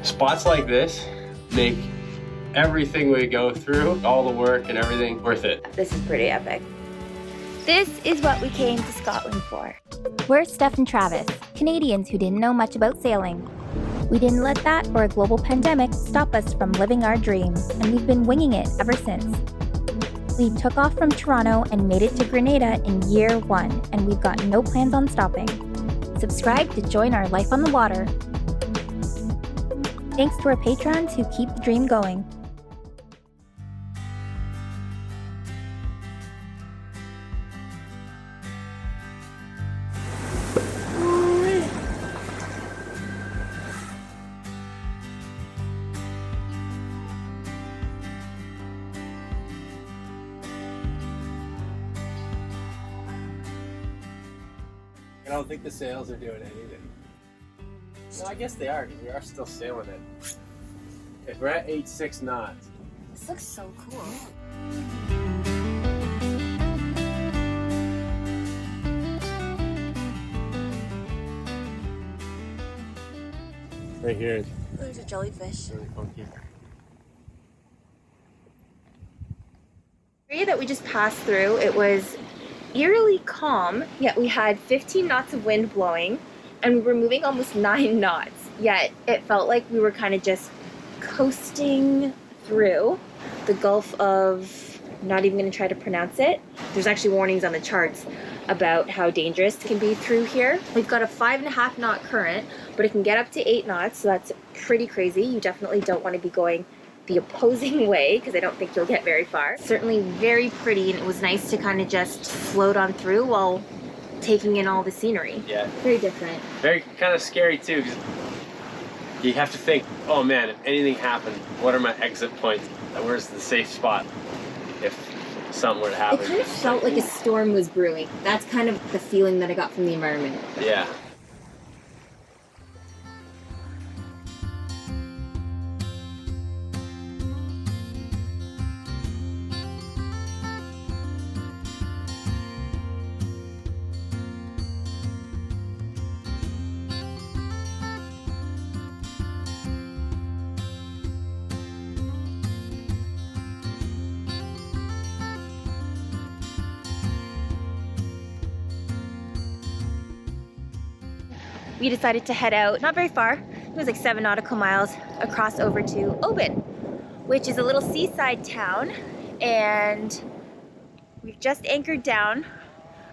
Spots like this make everything we go through, all the work and everything, worth it. This is pretty epic. This is what we came to Scotland for. We're Steph and Travis, Canadians who didn't know much about sailing. We didn't let that or a global pandemic stop us from living our dreams, and we've been winging it ever since. We took off from Toronto and made it to Grenada in year 1, and we've got no plans on stopping. Subscribe to join our life on the water. Thanks to our patrons who keep the dream going. I don't think the sails are doing anything. Well, I guess they are, because we are still sailing it. Okay, we're at 8.6 knots. This looks so cool. Right here. There's a jellyfish. Really funky. The area that we just passed through, it was eerily calm, yet we had 15 knots of wind blowing, and we were moving almost 9 knots, yet it felt like we were kind of just coasting through the Gulf of, I'm not even going to try to pronounce it. There's actually warnings on the charts about how dangerous it can be through here. We've got a 5.5 knot current, but it can get up to 8 knots, so that's pretty crazy. You definitely don't want to be going the opposing way, because I don't think you'll get very far. Certainly very pretty, and it was nice to kind of just float on through while taking in all the scenery. Yeah. Very different. Very kind of scary too, because you have to think, oh man, if anything happened, what are my exit points? Where's the safe spot if something were to happen? It kind of felt like a storm was brewing. That's kind of the feeling that I got from the environment. Yeah. We decided to head out, not very far, it was like 7 nautical miles, across over to Oban, which is a little seaside town, and we've just anchored down.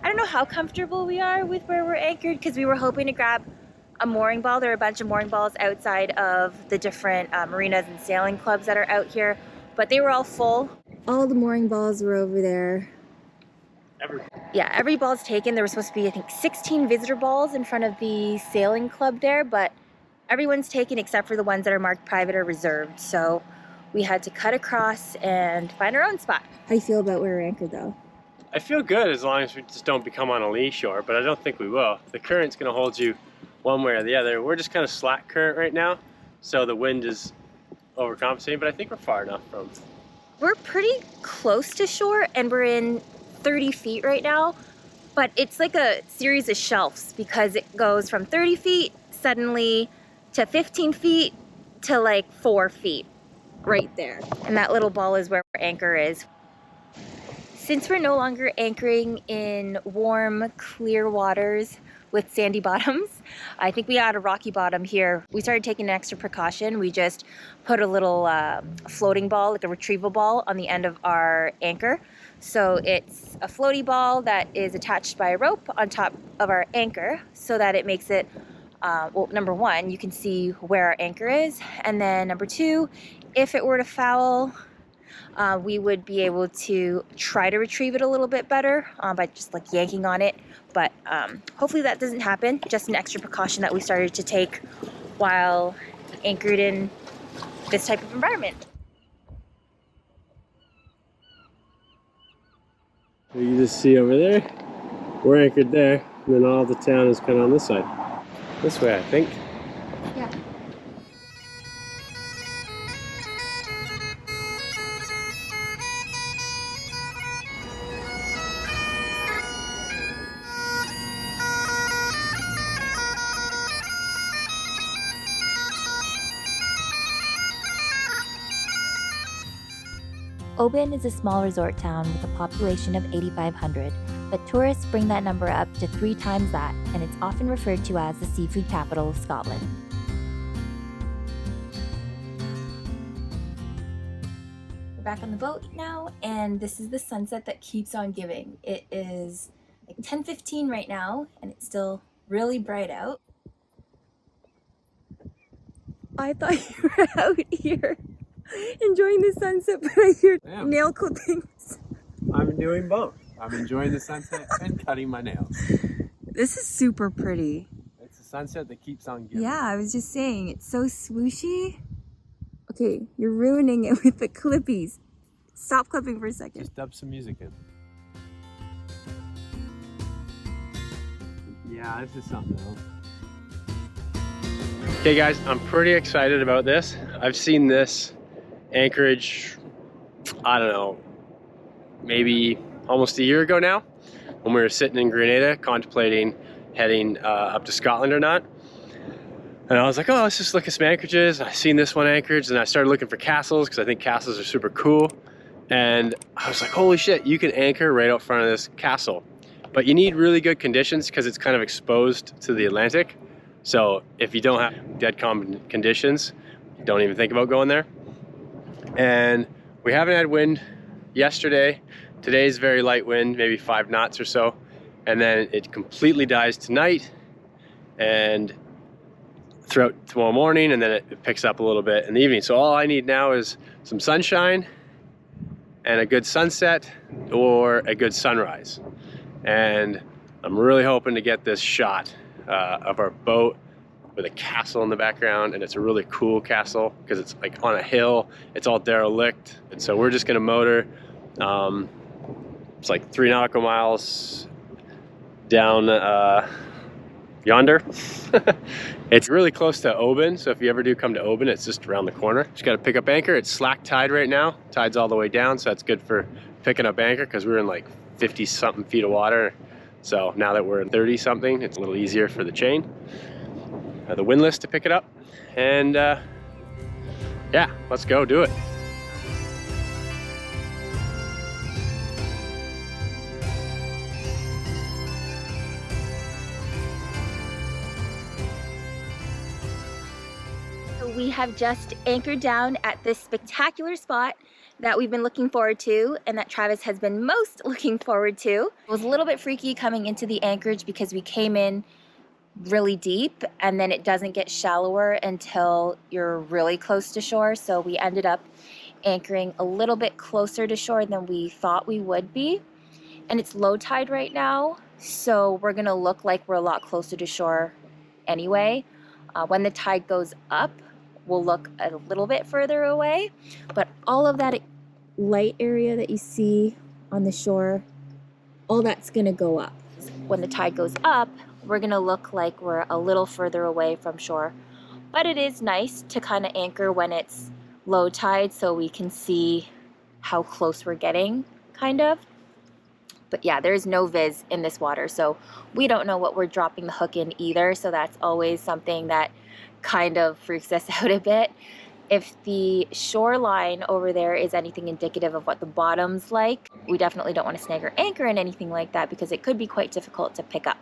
I don't know how comfortable we are with where we're anchored, because we were hoping to grab a mooring ball. There are a bunch of mooring balls outside of the different marinas and sailing clubs that are out here, but they were all full. All the mooring balls were over there. Every ball's taken. There was supposed to be, I think, 16 visitor balls in front of the sailing club there, but everyone's taken except for the ones that are marked private or reserved. So we had to cut across and find our own spot. How do you feel about where we're anchored, though? I feel good as long as we just don't become on a lee shore, but I don't think we will. The current's going to hold you one way or the other. We're just kind of slack current right now, so the wind is overcompensating, but I think we're far enough from. We're pretty close to shore, and we're in 30 feet right now, but it's like a series of shelves, because it goes from 30 feet suddenly to 15 feet to like 4 feet right there. And that little ball is where our anchor is. Since we're no longer anchoring in warm, clear waters with sandy bottoms, I think we had a rocky bottom here. We started taking an extra precaution. We just put a little floating ball, like a retrieval ball, on the end of our anchor. So it's a floaty ball that is attached by a rope on top of our anchor, so that it makes it, well, number one, you can see where our anchor is. And then number two, if it were to foul, we would be able to try to retrieve it a little bit better by just like yanking on it. But hopefully that doesn't happen. Just an extra precaution that we started to take while anchored in this type of environment. You just see over there, we're anchored there, and then all the town is kind of on this side. This way, I think. Yeah. Oban is a small resort town with a population of 8,500, but tourists bring that number up to 3 times that, and it's often referred to as the seafood capital of Scotland. We're back on the boat now, and this is the sunset that keeps on giving. It is like 10:15 right now, and it's still really bright out. I thought you were out here enjoying the sunset, but I hear nail clippings. I'm doing both. I'm enjoying the sunset and cutting my nails. This is super pretty. It's a sunset that keeps on giving. Yeah, I was just saying, it's so swooshy. Okay, you're ruining it with the clippies. Stop clipping for a second. Just dub some music in. Yeah, this is something else. Okay guys, I'm pretty excited about this. I've seen this anchorage, I don't know, maybe almost a year ago now, when we were sitting in Grenada contemplating heading up to Scotland or not. And I was like, oh, let's just look at some anchorages. I seen this one anchorage, and I started looking for castles because I think castles are super cool. And I was like, holy shit, you can anchor right out front of this castle. But you need really good conditions because it's kind of exposed to the Atlantic. So if you don't have dead calm conditions, don't even think about going there. And we haven't had wind yesterday. Today's very light wind, maybe 5 knots or so. And then it completely dies tonight and throughout tomorrow morning, and then it picks up a little bit in the evening. So all I need now is some sunshine and a good sunset or a good sunrise. And I'm really hoping to get this shot of our boat with a castle in the background, and it's a really cool castle because it's like on a hill. It's all derelict, and so we're just gonna motor. It's like 3 nautical miles down yonder. It's really close to Oban, so if you ever do come to Oban, it's just around the corner. Just got to pick up anchor. It's slack tide right now. Tide's all the way down, so that's good for picking up anchor because we're in like 50-something feet of water. So now that we're in 30-something, it's a little easier for the chain, the windlass to pick it up. And yeah, let's go do it. We have just anchored down at this spectacular spot that we've been looking forward to and that Travis has been most looking forward to. It was a little bit freaky coming into the anchorage because we came in really deep and then it doesn't get shallower until you're really close to shore. So we ended up anchoring a little bit closer to shore than we thought we would be. And it's low tide right now, so we're gonna look like we're a lot closer to shore anyway. When the tide goes up, we'll look a little bit further away, but all of that light area that you see on the shore, all that's gonna go up. When the tide goes up, we're gonna look like we're a little further away from shore, but it is nice to kind of anchor when it's low tide so we can see how close we're getting, kind of. But yeah, there's no viz in this water, so we don't know what we're dropping the hook in either, so that's always something that kind of freaks us out a bit. If the shoreline over there is anything indicative of what the bottom's like, we definitely don't want to snag our anchor in anything like that because it could be quite difficult to pick up.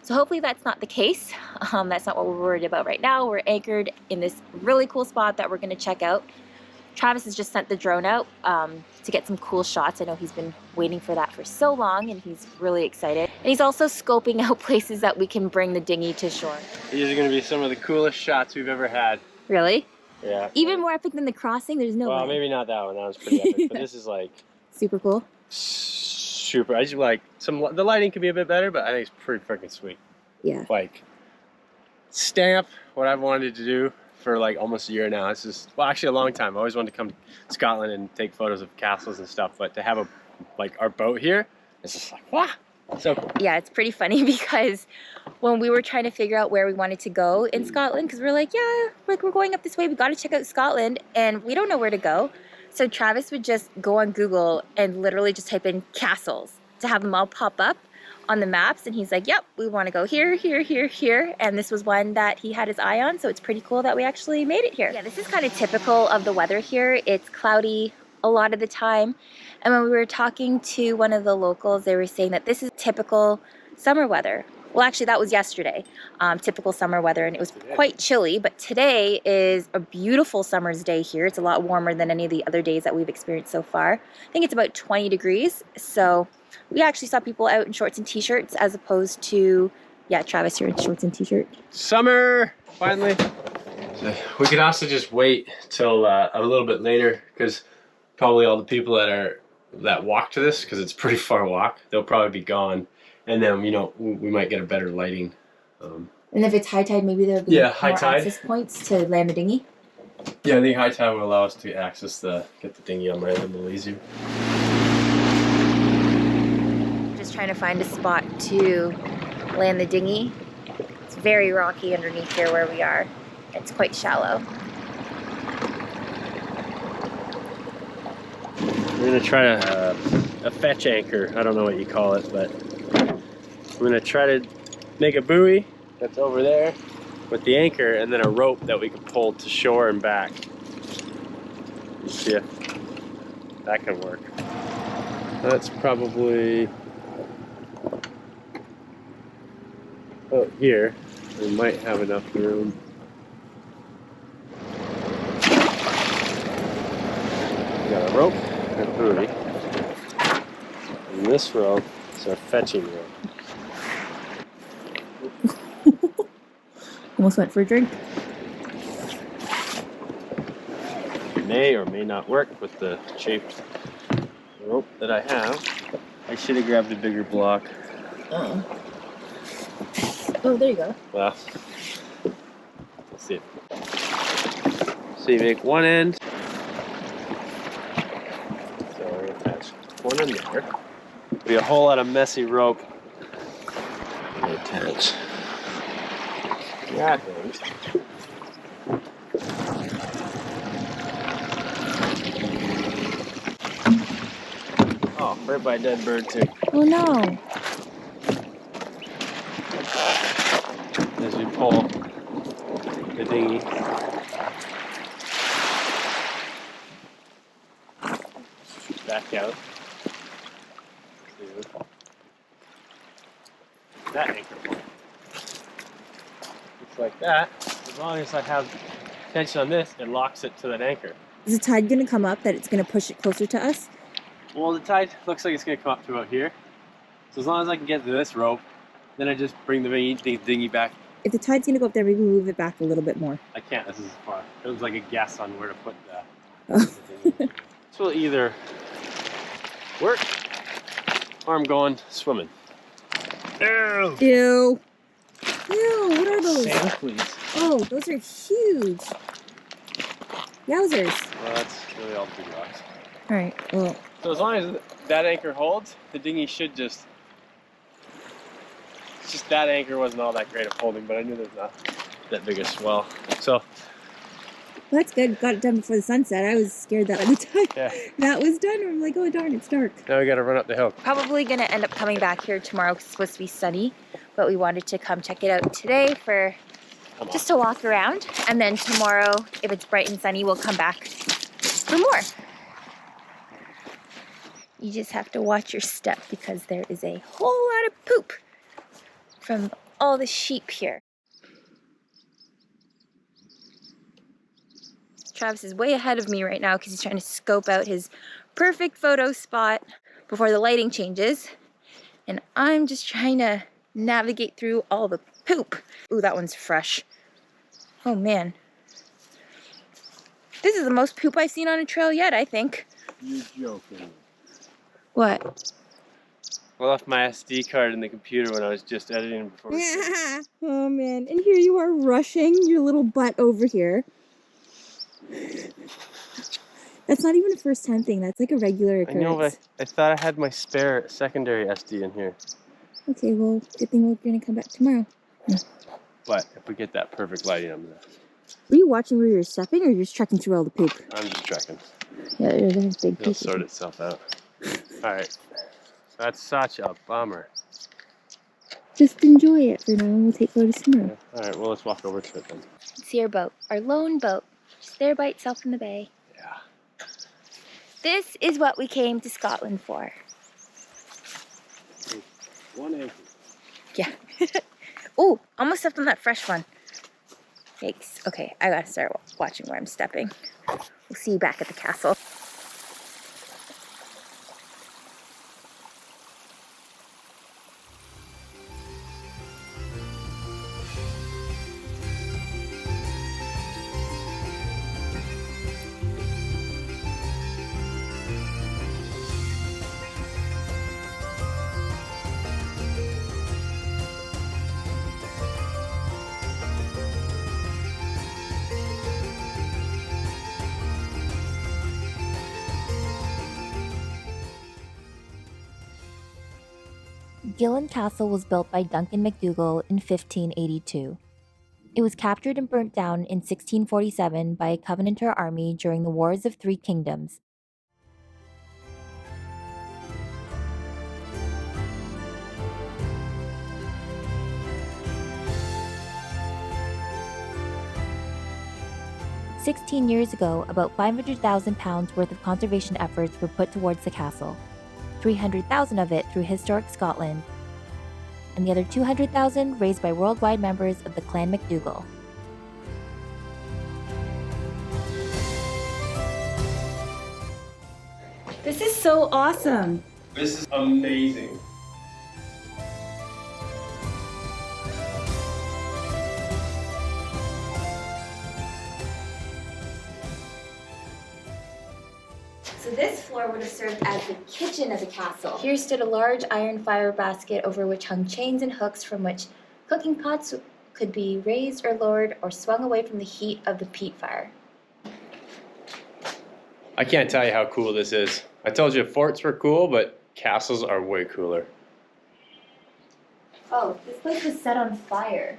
So hopefully that's not the case. That's not what we're worried about right now. We're anchored in this really cool spot that we're going to check out. Travis has just sent the drone out to get some cool shots. I know he's been waiting for that for so long and he's really excited. And he's also scoping out places that we can bring the dinghy to shore. These are going to be some of the coolest shots we've ever had. Really? Yeah. Even more epic than the crossing? There's no way. Well, maybe not that one. That was pretty epic. But this is like... super cool? Super. I just like... the lighting could be a bit better, but I think it's pretty freaking sweet. Yeah. Like, stamp what I've wanted to do for like almost a year now. It's just, well, actually a long time. I always wanted to come to Scotland and take photos of castles and stuff, but to have our boat here, it's just like, wow, so cool. Yeah, it's pretty funny because when we were trying to figure out where we wanted to go in Scotland, because we're like, yeah, like we're going up this way, we got to check out Scotland, and we don't know where to go. So Travis would just go on Google and literally just type in castles to have them all pop up on the maps, and he's like, yep, we want to go here, here, here, here, and this was one that he had his eye on, so it's pretty cool that we actually made it here. Yeah, this is kind of typical of the weather here. It's cloudy a lot of the time. And when we were talking to one of the locals, they were saying that this is typical summer weather. Well, actually, that was yesterday, typical summer weather, and it was quite chilly, but today is a beautiful summer's day here. It's a lot warmer than any of the other days that we've experienced so far. I think it's about 20 degrees, so we actually saw people out in shorts and t-shirts as opposed to, yeah, Travis, you're in shorts and t-shirt. Summer, finally. So we could also just wait till a little bit later, because probably all the people that walk to this, because it's a pretty far walk, they'll probably be gone. And then, you know, we might get a better lighting. And if it's high tide, maybe there'll be more access points to land the dinghy? Yeah, I think high tide will allow us to get the dinghy on land a little easier. Just trying to find a spot to land the dinghy. It's very rocky underneath here where we are. It's quite shallow. We're gonna try a fetch anchor. I don't know what you call it, but I'm gonna try to make a buoy that's over there with the anchor, and then a rope that we can pull to shore and back. Let's see if that can work. That's probably out here. We might have enough room. We got a rope and a buoy. And this rope is our fetching rope. Almost went for a drink. May or may not work with the shaped rope that I have. I should have grabbed a bigger block. Oh, there you go. Well, let's see. So you make one end. So we're gonna attach one end there. Be a whole lot of messy rope. Attach that end. Oh, right by a dead bird too. Oh no. As we pull the dinghy. Back out. That anchor point. It's like that. As long as I have tension on this, it locks it to that anchor. Is the tide going to come up that it's going to push it closer to us? Well, the tide looks like it's going to come up to about here. So as long as I can get to this rope, then I just bring the dinghy back. If the tide's going to go up there, maybe move it back a little bit more. I can't, this is far. It was like a guess on where to put the dinghy. This will either work or I'm going swimming. Ew! Ew! Ew, what are those? Sand, please. Oh, those are huge. Yowzers. Well, that's really all the big rocks. Alright, well. So as long as that anchor holds, the dinghy should just... It's just that anchor wasn't all that great of holding, but I knew there's not that big a swell. So... Well, that's good. Got it done before the sunset. I was scared that by the time that was done, I'm like, oh darn, it's dark. Now we gotta run up the hill. Probably gonna end up coming back here tomorrow because it's supposed to be sunny, but we wanted to come check it out today for just to walk around. And then tomorrow, if it's bright and sunny, we'll come back for more. You just have to watch your step because there is a whole lot of poop from all the sheep here. Travis is way ahead of me right now because he's trying to scope out his perfect photo spot before the lighting changes. And I'm just trying to navigate through all the poop. Ooh, that one's fresh. Oh man. This is the most poop I've seen on a trail yet, I think. You're joking. What? I left my SD card in the computer when I was just editing before. Oh man, and here you are rushing your little butt over here. That's not even a first time thing, that's like a regular occurrence. I know, but I thought I had my spare secondary SD in here. Okay, well, good thing we're gonna come back tomorrow. But if we get that perfect lighting, I'm gonna... Were you watching where you were stepping or just trekking through all the poop? I'm just checking. Yeah, there's big poop. It'll sort itself out. Alright. That's such a bummer. Just enjoy it for now and we'll take photos tomorrow. Yeah. Alright, well let's walk over to it then. See our boat, our lone boat. Just there by itself in the bay. Yeah. This is what we came to Scotland for. One anchor. Yeah. Oh, almost stepped on that fresh one. Yikes. Okay, I gotta start watching where I'm stepping. We'll see you back at the castle. Gillen Castle was built by Duncan MacDougall in 1582. It was captured and burnt down in 1647 by a Covenanter army during the Wars of Three Kingdoms. "16 years ago, about £500,000 worth of conservation efforts were put towards the castle. 300,000 of it through Historic Scotland, and the other 200,000 raised by worldwide members of the Clan MacDougall. This is so awesome. This is amazing. So this floor would have served as the kitchen of the castle. Here stood a large iron fire basket over which hung chains and hooks from which cooking pots could be raised or lowered or swung away from the heat of the peat fire. I can't tell you how cool this is. I told you forts were cool, but castles are way cooler. Oh, this place was set on fire.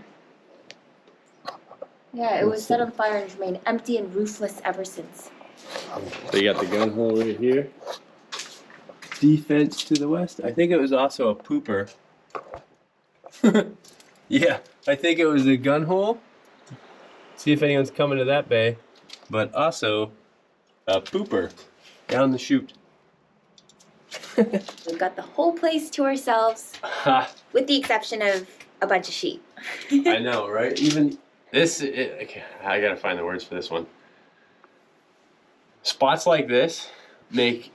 Yeah, it was set on fire and remained empty and roofless ever since. So you got the gun hole right here. Defense to the west. I think it was also a pooper. Yeah, I think it was a gun hole. See if anyone's coming to that bay. But also a pooper down the chute. We've got the whole place to ourselves, with the exception of a bunch of sheep. I know, right? Even this, I gotta find the words for this one. Spots like this make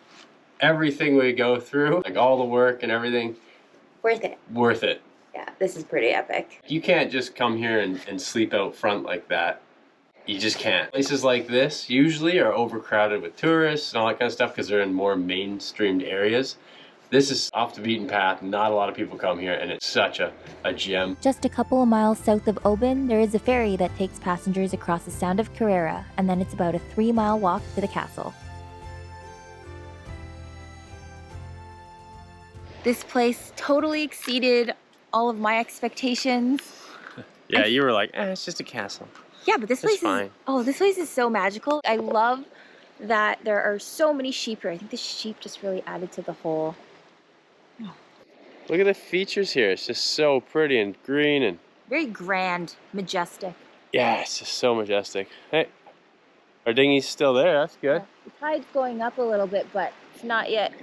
everything we go through, like all the work and everything, Worth it. worth it. Yeah, this is pretty epic. You can't just come here and sleep out front like that. You just can't. Places like this usually are overcrowded with tourists and all that kind of stuff because they're in more mainstreamed areas. This is off the beaten path. Not a lot of people come here, and it's such a gem. Just a couple of miles south of Oban, there is a ferry that takes passengers across the Sound of Kerrera, and then it's about a 3-mile walk to the castle. This place totally exceeded all of my expectations. Yeah, you were like, it's just a castle. Yeah, but this It's place fine. is, oh, this place is so magical. I love that there are so many sheep here. I think the sheep just really added to the whole. Look at the features here. It's just so pretty and green and Very grand, majestic. yeah, it's just so majestic. Hey, our dinghy's still there. That's good. The tide's going up a little bit, but it's not yet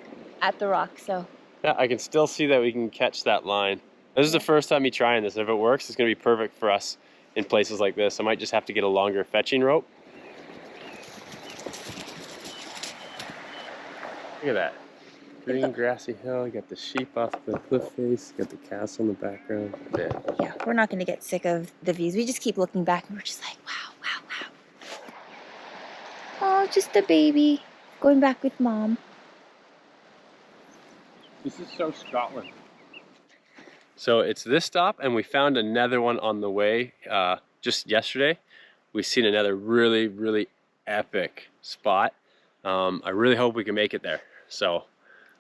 at the rock, so. Yeah, I can still see that we can catch that line. This is the first time me trying this. If it works, it's going to be perfect for us in places like this. I might just have to get a longer fetching rope. Look at that. Green grassy hill, you got the sheep off the cliff face, you got the castle in the background. Yeah. Yeah, we're not going to get sick of the views. We just keep looking back and we're just like, wow, wow, wow. Oh, just a baby going back with mom. This is so Scotland. So it's this stop, and we found another one on the way just yesterday. We've seen another really, really epic spot. I really hope we can make it there. So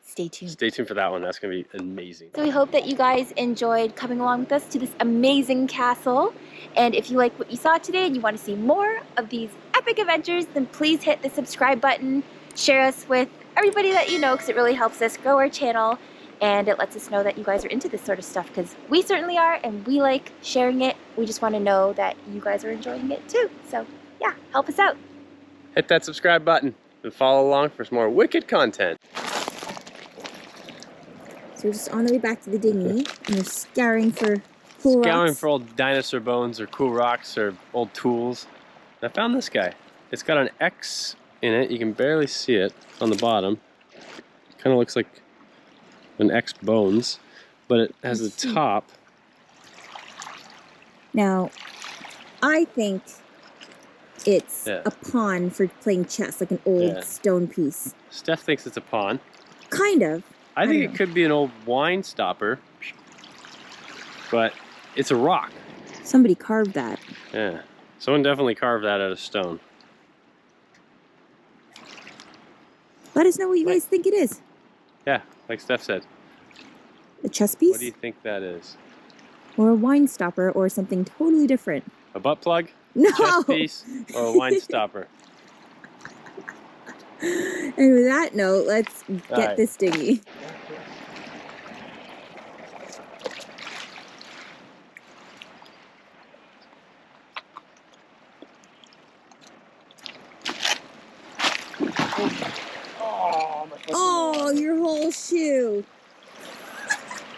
Stay tuned. stay tuned for that one. That's going to be amazing. So we hope that you guys enjoyed coming along with us to this amazing castle. And if you like what you saw today and you want to see more of these epic adventures, then please hit the subscribe button. Share us with everybody that you know, because it really helps us grow our channel. And it lets us know that you guys are into this sort of stuff, because we certainly are, and we like sharing it. We just want to know that you guys are enjoying it too. So yeah, help us out. Hit that subscribe button. and follow along for some more wicked content. So we're just on the way back to the dinghy, and we're scouring for cool Scouring rocks. for old dinosaur bones or cool rocks or old tools. And I found this guy. It's got an X in it. You can barely see it on the bottom. Kind of looks like an X bones, but it has a top. Now, I think it's Yeah. a pawn for playing chess, like an old stone piece. Steph thinks it's a pawn. Kind of. I think don't it could be an old wine stopper, but it's a rock. Somebody carved that. Yeah, someone definitely carved that out of stone. Let us know what you guys think it is. Yeah, like Steph said. A chess piece? What do you think that is? Or a wine stopper, or something totally different. A butt plug? No! Chest piece? Or a wine stopper? And with that note, let's get right. this dinghy. Oh, your whole shoe.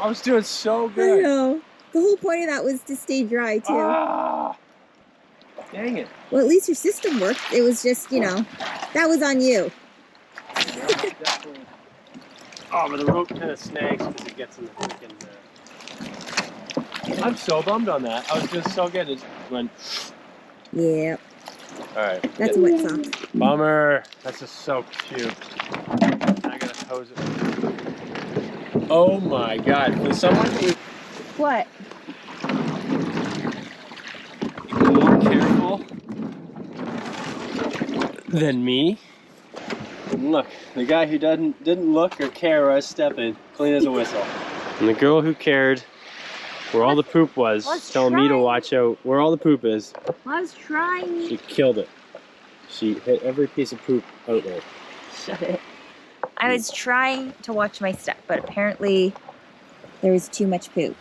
I was doing so I good. know. The whole point of that was to stay dry, too. Ah, dang it. Well, at least your system worked. It was just, you know, that was on you. Oh, but the rope kind of snags because it gets in the freaking... I'm so bummed on that. I was doing so good. It just went... Yeah. Alright. That's a wet sock. Bummer. That's just so cute. I gotta hose it. Oh my god. Can someone be What? more careful than me? Look, the guy who didn't look or care where I was stepping, clean as a whistle. And the girl who cared where all the poop was, telling me to watch out where all the poop is. I was trying. She killed it. She hit every piece of poop out there. Shut it. I was trying to watch my step, but apparently there was too much poop.